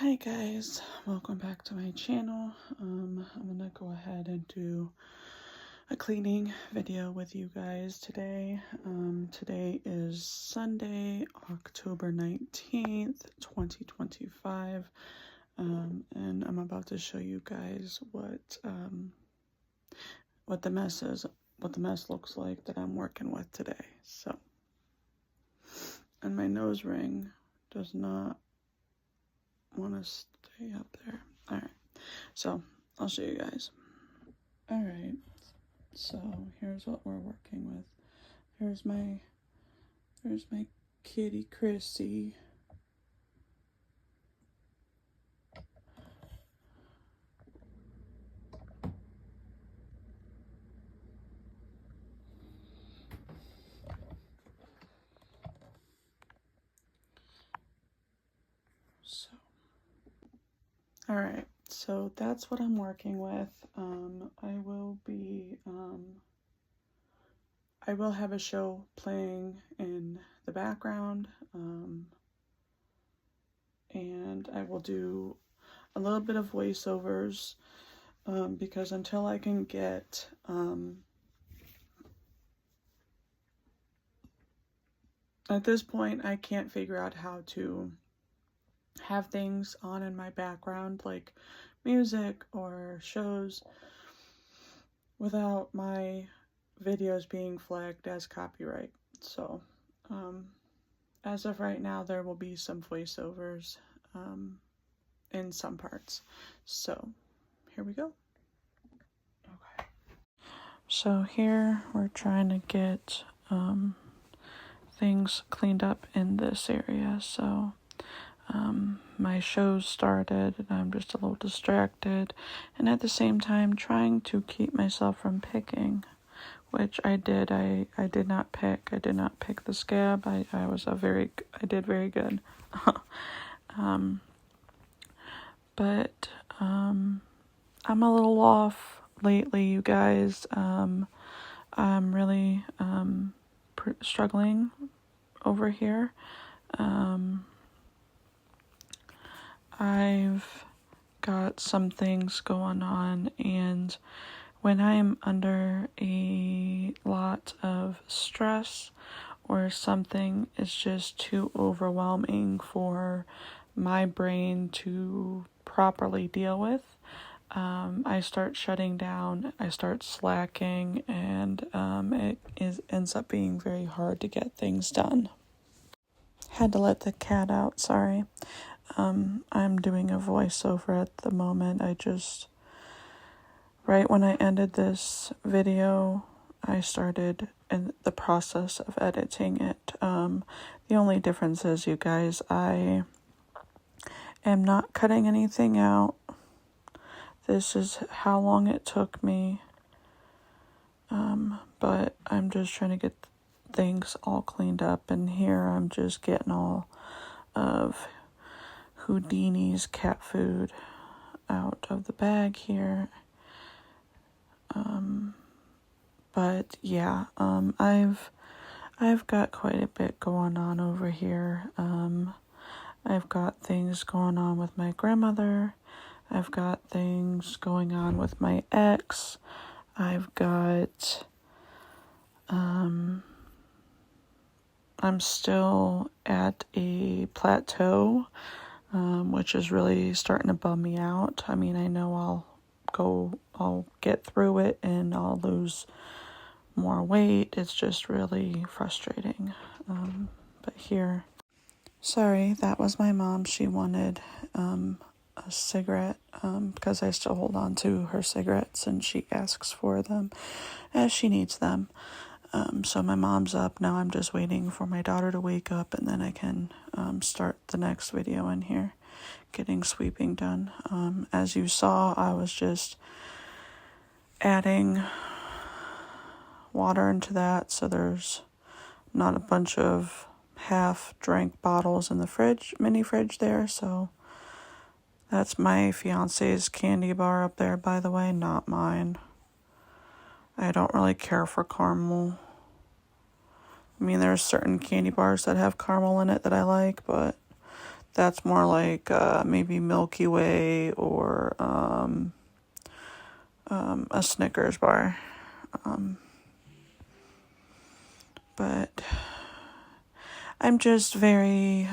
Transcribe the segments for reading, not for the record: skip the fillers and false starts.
Hi guys, welcome back to my channel. I'm gonna go ahead and do a cleaning video with you guys today. Today is Sunday, October 19th, 2025. And I'm about to show you guys what the mess is, what the mess looks like that I'm working with today. So, and my nose ring does not want to stay up there. All right, so I'll show you guys. All right, so here's what we're working with. There's my kitty Chrissy. So, all right, so that's what I'm working with. I will have a show playing in the background, and I will do a little bit of voiceovers, because until I can get, at this point, I can't figure out how to have things on in my background, like music or shows, without my videos being flagged as copyright. So, as of right now, there will be some voiceovers in some parts. So, here we go. Okay. So here we're trying to get things cleaned up in this area. So my shows started and I'm just a little distracted, and at the same time trying to keep myself from picking, which I did. I did not pick. I did not pick the scab. I did very good. But I'm a little off lately, you guys. I'm really struggling over here. I've got some things going on, and when I'm under a lot of stress or something is just too overwhelming for my brain to properly deal with, I start shutting down, I start slacking, and ends up being very hard to get things done. Had to let the cat out, sorry. I'm doing a voiceover at the moment. Right when I ended this video, I started in the process of editing it. The only difference is, you guys, I am not cutting anything out. This is how long it took me. But I'm just trying to get things all cleaned up, and here I'm just getting all of Houdini's cat food out of the bag here. But yeah, I've got quite a bit going on over here. I've got things going on with my grandmother. I've got things going on with my ex. I've got, I'm still at a plateau, which is really starting to bum me out. I mean, I know I'll get through it and I'll lose more weight. It's just really frustrating. But here, sorry, that was my mom. She wanted a cigarette, because I still hold on to her cigarettes and she asks for them as she needs them. So my mom's up now. I'm just waiting for my daughter to wake up, and then I can start the next video in here, getting sweeping done. As you saw, I was just adding water into that so there's not a bunch of half drank bottles in the mini fridge there. So that's my fiance's candy bar up there, by the way, not mine. I don't really care for caramel. I mean, there's certain candy bars that have caramel in it that I like, but That's more like maybe Milky Way or a Snickers bar. But I'm just very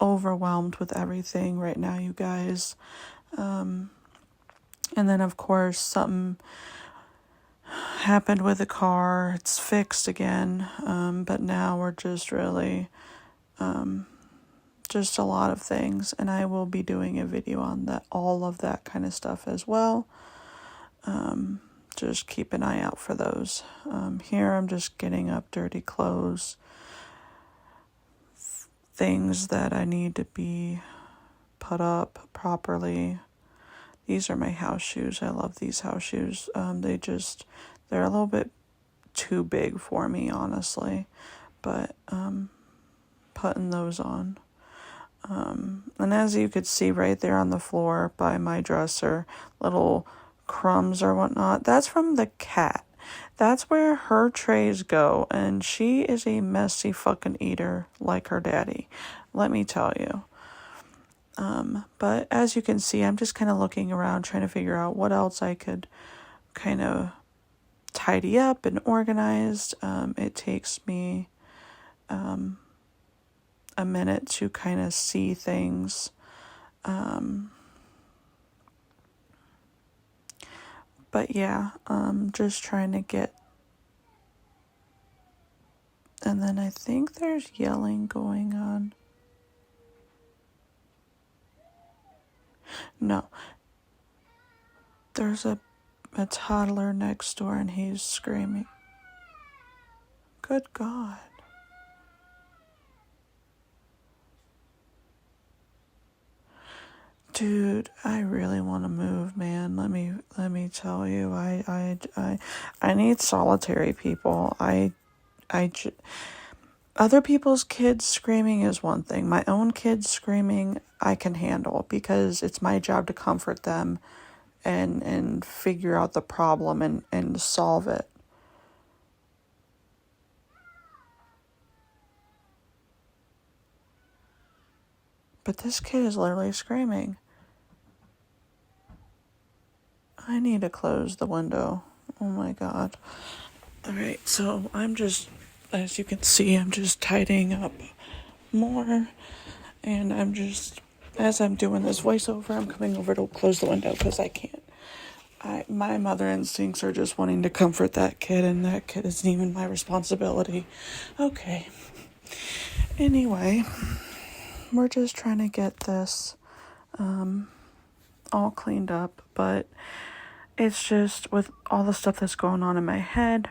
overwhelmed with everything right now, you guys. And then, of course, something happened with the car. It's fixed again. But now we're just really just a lot of things. And I will be doing a video on that, all of that kind of stuff as well. Just keep an eye out for those. Here I'm just getting up dirty clothes, things that I need to be put up properly. These are my house shoes. I love these house shoes. They're a little bit too big for me, honestly, but putting those on. And as you could see right there on the floor by my dresser, little crumbs or whatnot, that's from the cat. That's where her trays go, and she is a messy fucking eater like her daddy, let me tell you. But as you can see, I'm just kind of looking around trying to figure out what else I could kind of tidy up and organize. It takes me a minute to kind of see things. But yeah, just trying to get. And then I think there's yelling going on. No. There's a toddler next door and he's screaming. Good God. Dude, I really want to move, man. Let me tell you, I need solitary people. Other people's kids screaming is one thing. My own kids screaming, I can handle because it's my job to comfort them and figure out the problem and solve it. But this kid is literally screaming. I need to close the window. Oh my God. Alright, so I'm just, as you can see, I'm just tidying up more. And I'm just, as I'm doing this voiceover, I'm coming over to close the window because I can't. My mother instincts are just wanting to comfort that kid, and that kid isn't even my responsibility. Okay. Anyway, we're just trying to get this all cleaned up, but it's just with all the stuff that's going on in my head,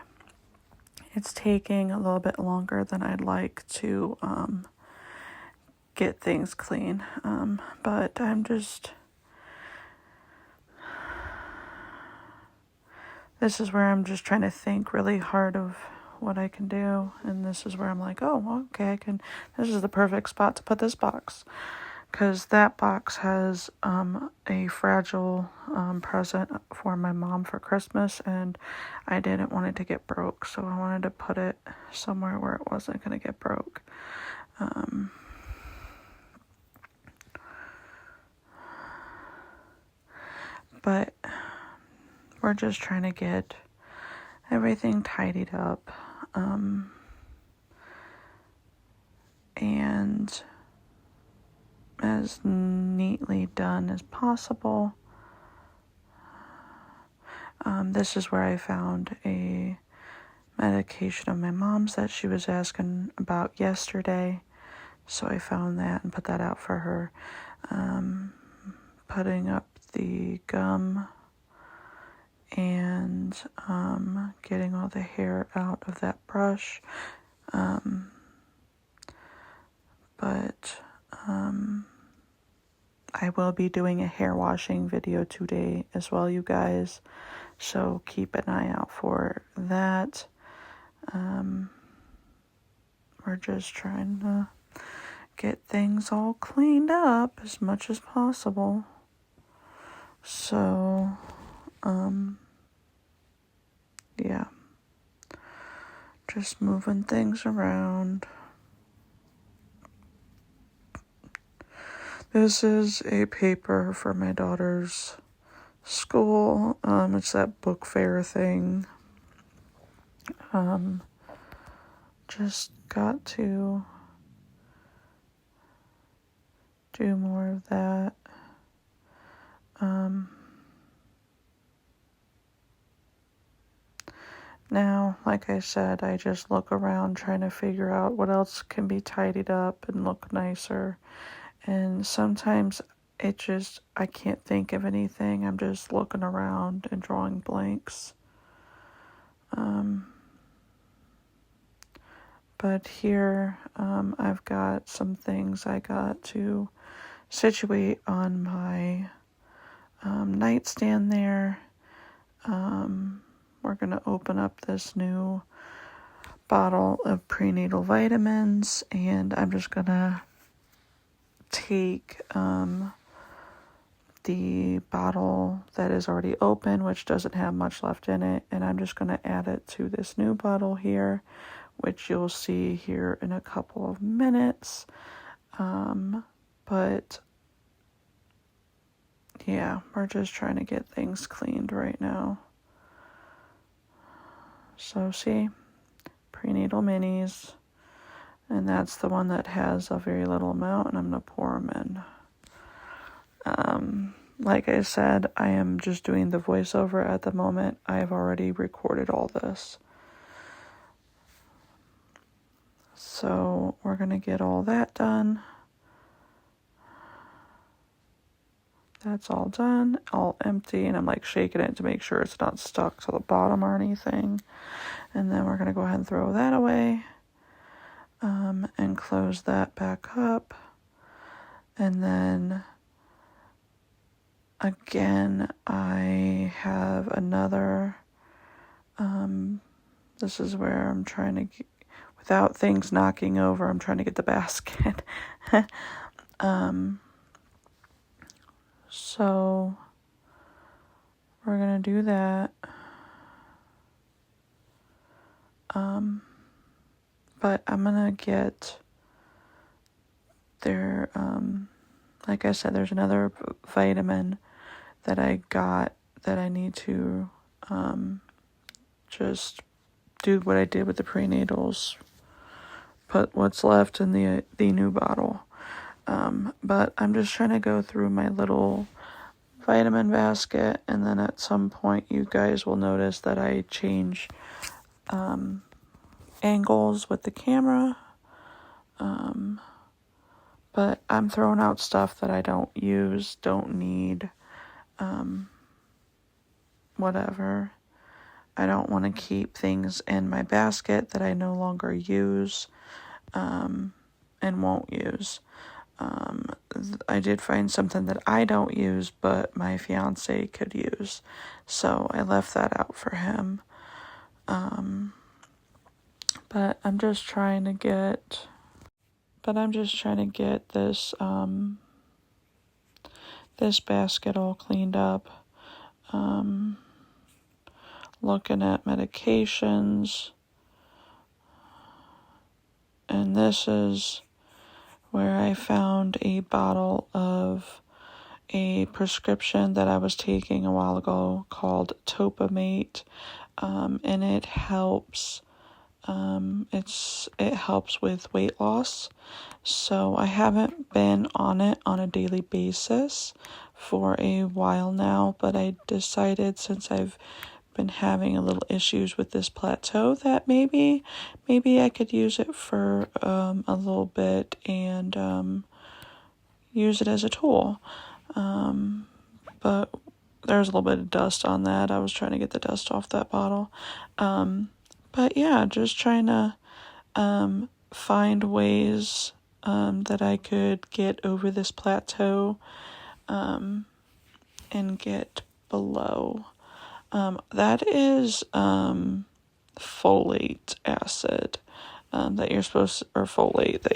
it's taking a little bit longer than I'd like to get things clean. But I'm just... This is where I'm just trying to think really hard of what I can do. And this is where I'm like, oh, okay, this is the perfect spot to put this box. Because that box has a fragile present for my mom for Christmas, and I didn't want it to get broke, so I wanted to put it somewhere where it wasn't going to get broke. But we're just trying to get everything tidied up and as neatly done as possible. This is where I found a medication of my mom's that she was asking about yesterday. So I found that and put that out for her. Putting up the gum and getting all the hair out of that brush. But I will be doing a hair washing video today as well, you guys. So keep an eye out for that. We're just trying to get things all cleaned up as much as possible. So, yeah. Just moving things around. This is a paper for my daughter's school. It's that book fair thing. Just got to do more of that. Now, like I said, I just look around trying to figure out what else can be tidied up and look nicer. And sometimes I can't think of anything. I'm just looking around and drawing blanks. But here, I've got some things I got to situate on my nightstand there. We're going to open up this new bottle of prenatal vitamins, and I'm just going to take the bottle that is already open, which doesn't have much left in it, and I'm just going to add it to this new bottle here, which you'll see here in a couple of minutes. But yeah, we're just trying to get things cleaned right now. So see, prenatal minis, and that's the one that has a very little amount, and I'm going to pour them in. Like I said, I am just doing the voiceover at the moment. I've already recorded all this. So we're going to get all that done. That's all done, all empty, and I'm like shaking it to make sure it's not stuck to the bottom or anything. And then we're going to go ahead and throw that away, and close that back up. And then again, I have another, this is where I'm trying to get, without things knocking over, I'm trying to get the basket. So we're going to do that. But I'm going to get there, like I said, there's another vitamin that I got that I need to just do what I did with the prenatals, put what's left in the new bottle. But I'm just trying to go through my little vitamin basket, and then at some point you guys will notice that I change angles with the camera. But I'm throwing out stuff that I don't use, don't need, whatever. I don't want to keep things in my basket that I no longer use, and won't use. I did find something that I don't use, but my fiance could use, so I left that out for him. But I'm just trying to get this this basket all cleaned up. Looking at medications, and this is where I found a bottle of a prescription that I was taking a while ago called Topamate, and it helps. It helps with weight loss. So I haven't been on it on a daily basis for a while now, but I decided, since I've been having a little issues with this plateau, that maybe I could use it for a little bit and use it as a tool. But there's a little bit of dust on that. I was trying to get the dust off that bottle. But yeah, just trying to find ways that I could get over this plateau and get below. That is folate acid that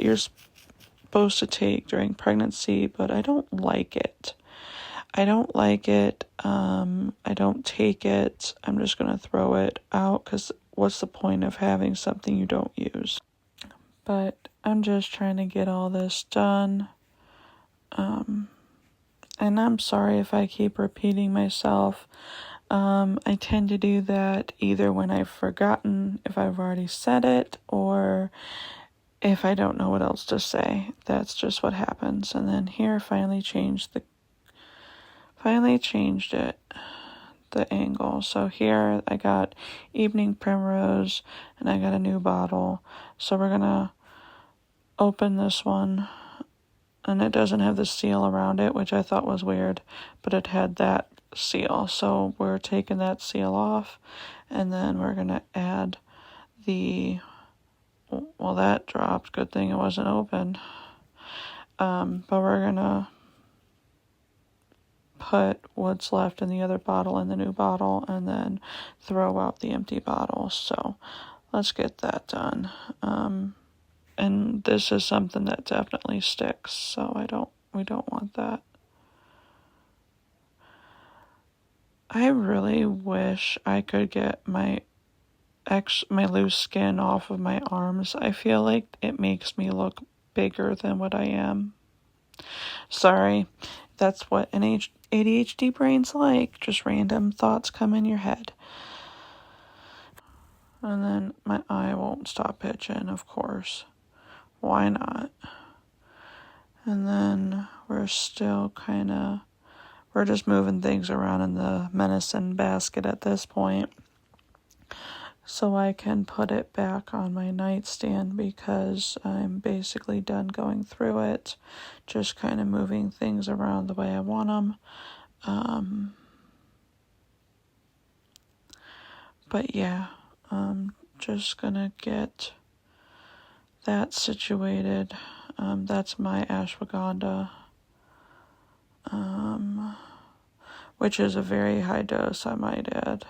you're supposed to take during pregnancy, but I don't like it. I don't take it. I'm just going to throw it out, because what's the point of having something you don't use? But I'm just trying to get all this done. And I'm sorry if I keep repeating myself. I tend to do that either when I've forgotten if I've already said it or if I don't know what else to say. That's just what happens. And then here I finally changed it, the angle. So here I got Evening Primrose and I got a new bottle. So we're gonna open this one, and it doesn't have the seal around it, which I thought was weird, but it had that seal. So we're taking that seal off, and then we're gonna add well, that dropped. Good thing it wasn't open. But we're gonna put what's left in the other bottle in the new bottle and then throw out the empty bottle. So let's get that done. And this is something that definitely sticks, so we don't want that. I really wish I could get my loose skin off of my arms. I feel like it makes me look bigger than what I am. Sorry, that's what an ADHD brain's like. Just random thoughts come in your head. And then my eye won't stop itching, of course. Why not? And then we're just moving things around in the medicine basket at this point, so I can put it back on my nightstand because I'm basically done going through it, just kind of moving things around the way I want them. But yeah, I'm just gonna get that situated. That's my ashwagandha, which is a very high dose, I might add.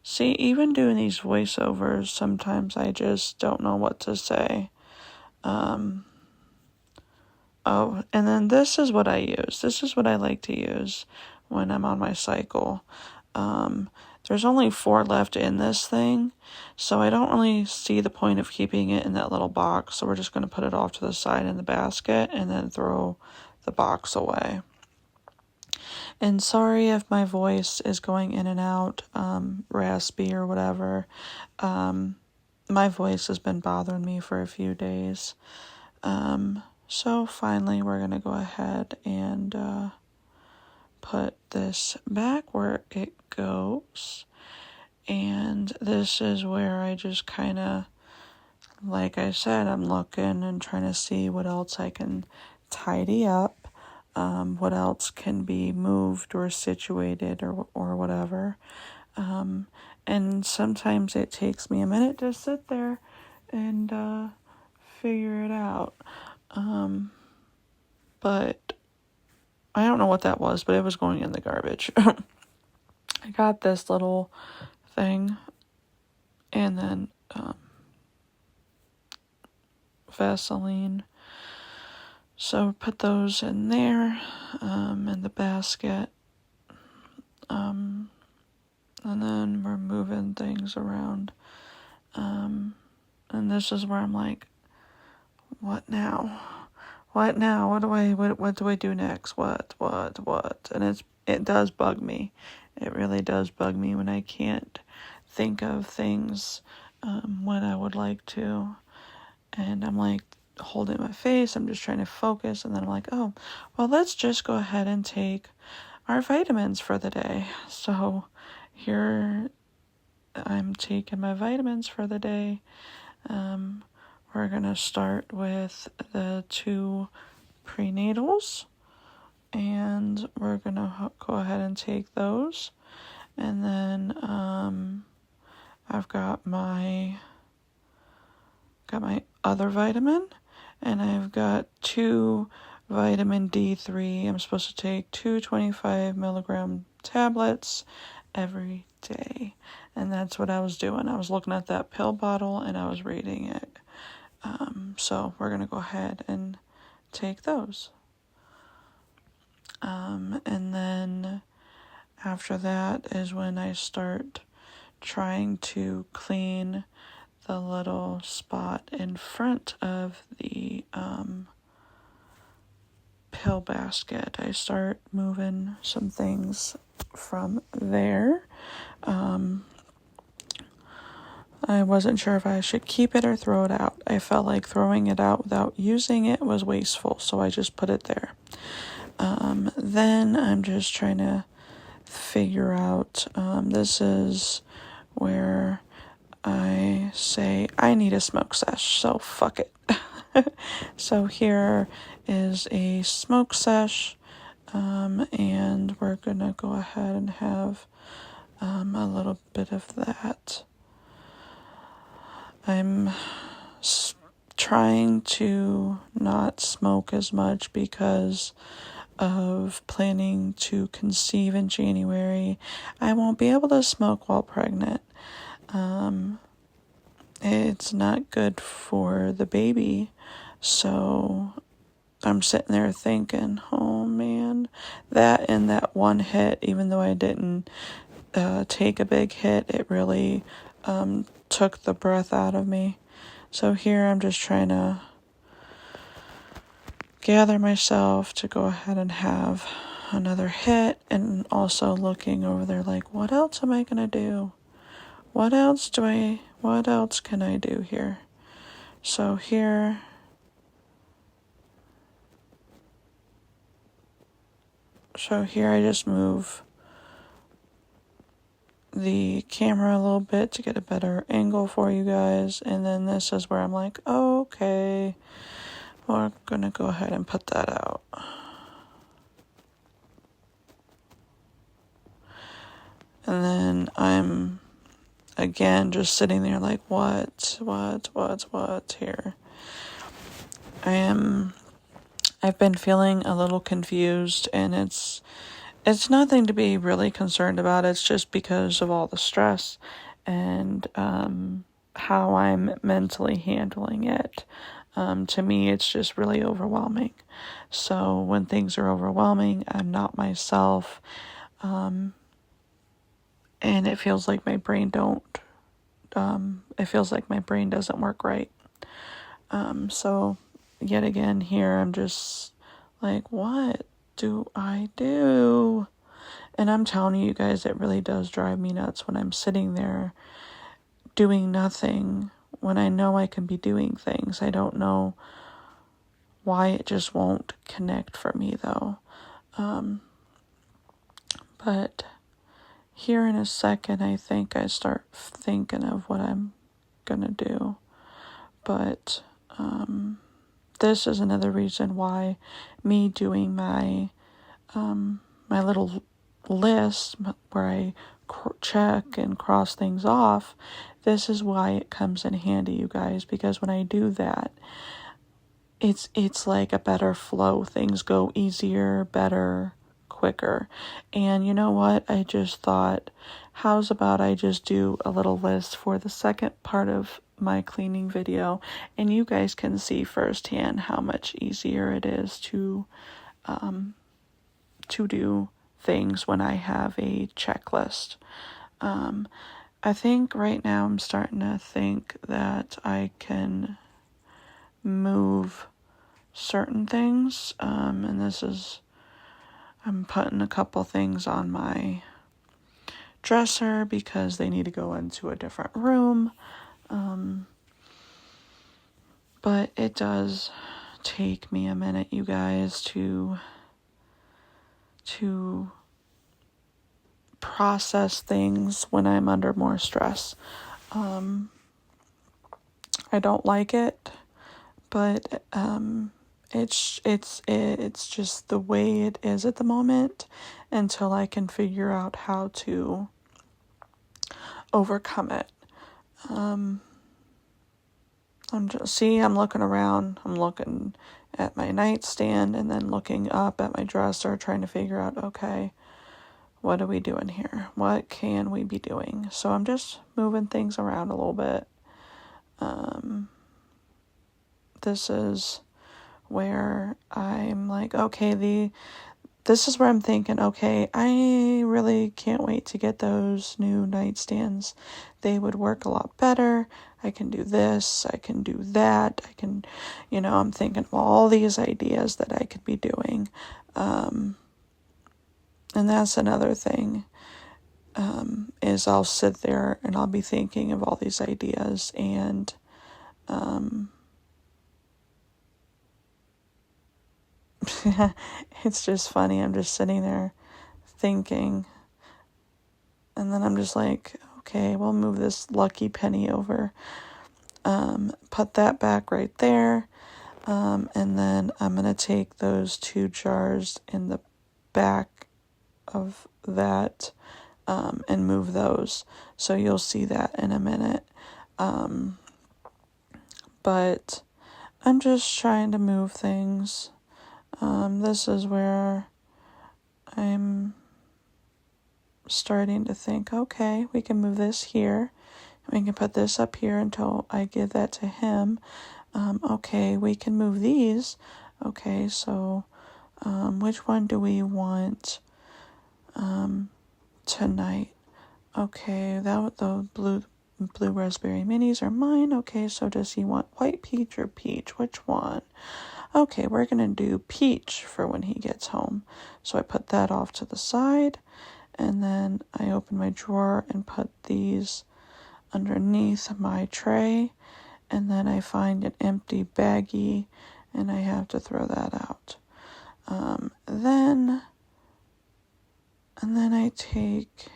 See, even doing these voiceovers, sometimes I just don't know what to say. Oh, and then this is what I use. This is what I like to use when I'm on my cycle. There's only 4 left in this thing, so I don't really see the point of keeping it in that little box. So we're just going to put it off to the side in the basket and then throw the box away. And sorry if my voice is going in and out, raspy or whatever. My voice has been bothering me for a few days. So finally we're going to go ahead and put this back where it goes. And this is where I just kind of, like I said, I'm looking and trying to see what else I can tidy up. What else can be moved or situated or whatever. And sometimes it takes me a minute to sit there and figure it out. But I don't know what that was, but it was going in the garbage. I got this little thing and then Vaseline. So put those in there, in the basket. And then we're moving things around. And this is where I'm like, what now? What now? What do I do next? What? And it does bug me. It really does bug me when I can't think of things when I would like to. And I'm like holding my face. I'm just trying to focus. And then I'm like, oh, well, let's just go ahead and take our vitamins for the day. So here I'm taking my vitamins for the day. We're going to start with the 2 prenatals, and we're going to go ahead and take those. And then I've got my other vitamin, and I've got 2 vitamin D3. I'm supposed to take 2 25 milligram tablets every day. And that's what I was doing. I was looking at that pill bottle and I was reading it. So we're going to go ahead and take those. And then after that is when I start trying to clean the little spot in front of the pill basket. I start moving some things from there. I wasn't sure if I should keep it or throw it out. I felt like throwing it out without using it was wasteful, so I just put it there. Then I'm just trying to figure out, this is where I say I need a smoke sesh, so fuck it. So here is a smoke sesh, and we're gonna go ahead and have a little bit of that. I'm trying to not smoke as much because of planning to conceive in January. I won't be able to smoke while pregnant. It's not good for the baby. So I'm sitting there thinking, oh man, that and that one hit, even though I didn't take a big hit, it really took the breath out of me. So here I'm just trying to gather myself to go ahead and have another hit, and also looking over there like, what else am I gonna do? What else can I do here? So here I just move the camera a little bit to get a better angle for you guys, and then this is where I'm like, okay, we're gonna go ahead and put that out. And then I'm again just sitting there like, what here? I've been feeling a little confused, and it's nothing to be really concerned about. It's just because of all the stress and how I'm mentally handling it. To me, it's just really overwhelming. So when things are overwhelming, I'm not myself. And it feels like my brain doesn't work right. So yet again here, I'm just like, what do I do? And I'm telling you guys, it really does drive me nuts when I'm sitting there doing nothing when I know I can be doing things. I don't know why it just won't connect for me though. But here in a second, I think I start thinking of what I'm gonna do. But this is another reason why me doing my my little list where I check and cross things off, this is why it comes in handy, you guys, because when I do that, it's like a better flow. Things go easier, better, quicker. And you know what? I just thought, how's about I just do a little list for the second part of my cleaning video, and you guys can see firsthand how much easier it is to do things when I have a checklist. I think right now I'm starting to think that I can move certain things, and this is, I'm putting a couple things on my dresser because they need to go into a different room. But it does take me a minute, you guys, to process things when I'm under more stress. I don't like it, but it's just the way it is at the moment until I can figure out how to overcome it. I'm looking around, I'm looking at my nightstand and then looking up at my dresser, trying to figure out, okay, what are we doing here? What can we be doing? So I'm just moving things around a little bit. This is where I'm like, okay, this is where I'm thinking, okay, I really can't wait to get those new nightstands. They would work a lot better. I can do this, I can do that, I can, I'm thinking of all these ideas that I could be doing. And that's another thing, is I'll sit there and I'll be thinking of all these ideas, and it's just funny. I'm just sitting there thinking, and then I'm just like, okay, we'll move this lucky penny over, put that back right there, and then I'm going to take those 2 jars in the back of that, and move those. So you'll see that in a minute. But I'm just trying to move things. This is where I'm starting to think, okay, we can move this here. We can put this up here until I give that to him. Okay, we can move these. Okay, so which one do we want tonight? Okay, the blue raspberry minis are mine. Okay, so does he want white peach or peach? Which one? Okay, we're going to do peach for when he gets home. So I put that off to the side, and then I open my drawer and put these underneath my tray, and then I find an empty baggie, and I have to throw that out. Then I take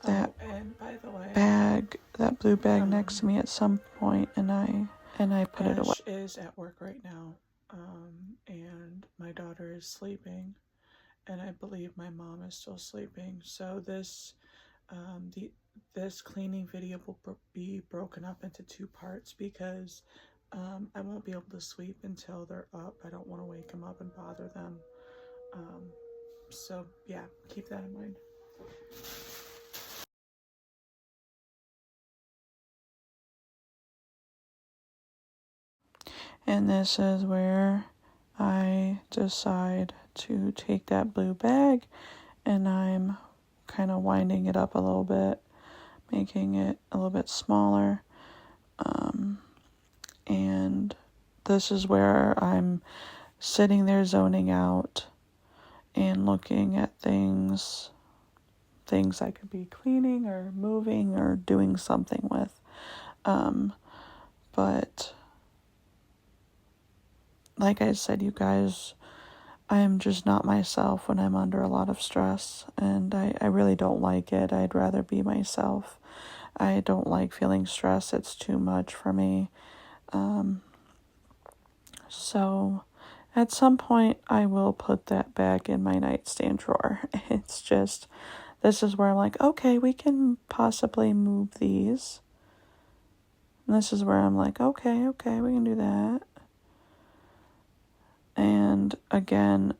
that bag, that blue bag next to me at some point, and I put it away. Ash is at work right now, and my daughter is sleeping, and I believe my mom is still sleeping. So this cleaning video will be broken up into 2 parts, because I won't be able to sleep until they're up. I don't want to wake them up and bother them. So yeah, keep that in mind. And this is where I decide to take that blue bag, and I'm kind of winding it up a little bit, making it a little bit smaller. And this is where I'm sitting there zoning out and looking at things I could be cleaning or moving or doing something with. But like I said, you guys, I am just not myself when I'm under a lot of stress, and I really don't like it. I'd rather be myself. I don't like feeling stressed. It's too much for me. So at some point I will put that back in my nightstand drawer. It's just, this is where I'm like, okay, we can possibly move these. And this is where I'm like, okay, we can do that. And again,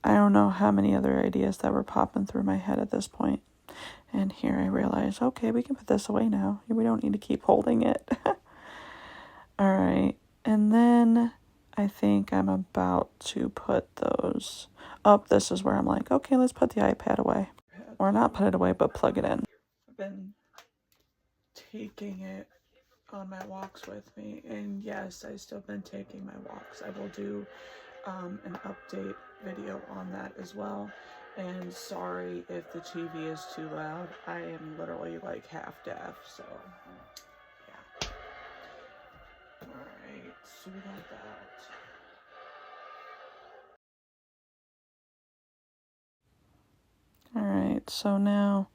I don't know how many other ideas that were popping through my head at this point. And here I realize, okay, we can put this away now. We don't need to keep holding it. All right. And then I think I'm about to put those up. This is where I'm like, okay, let's put the iPad away. Or not put it away, but plug it in. I've been taking it on my walks with me. And yes, I've still been taking my walks. I will do an update video on that as well. And sorry if the TV is too loud. I am literally like half deaf, so yeah. Alright, so we got that. Alright, so now,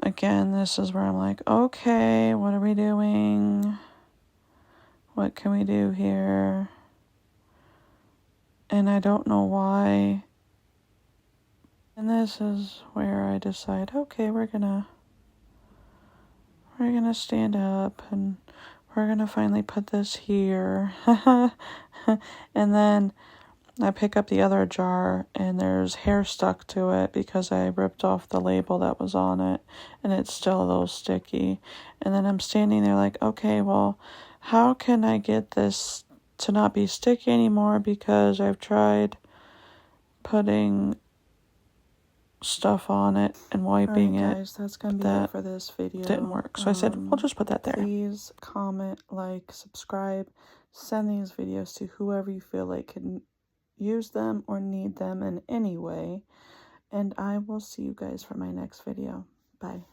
again, this is where I'm like, okay, what are we doing? What can we do here? And I don't know why. And this is where I decide, okay, we're gonna stand up, and we're gonna finally put this here. And then I pick up the other jar, and there's hair stuck to it because I ripped off the label that was on it, and it's still a little sticky. And then I'm standing there like, okay, well, how can I get this to not be sticky anymore because I've tried putting stuff on it and wiping it. Guys, that's gonna be it for this video. Didn't work. So I said, we'll just put that there. Please comment, like, subscribe, send these videos to whoever you feel like can use them or need them in any way. And I will see you guys for my next video. Bye.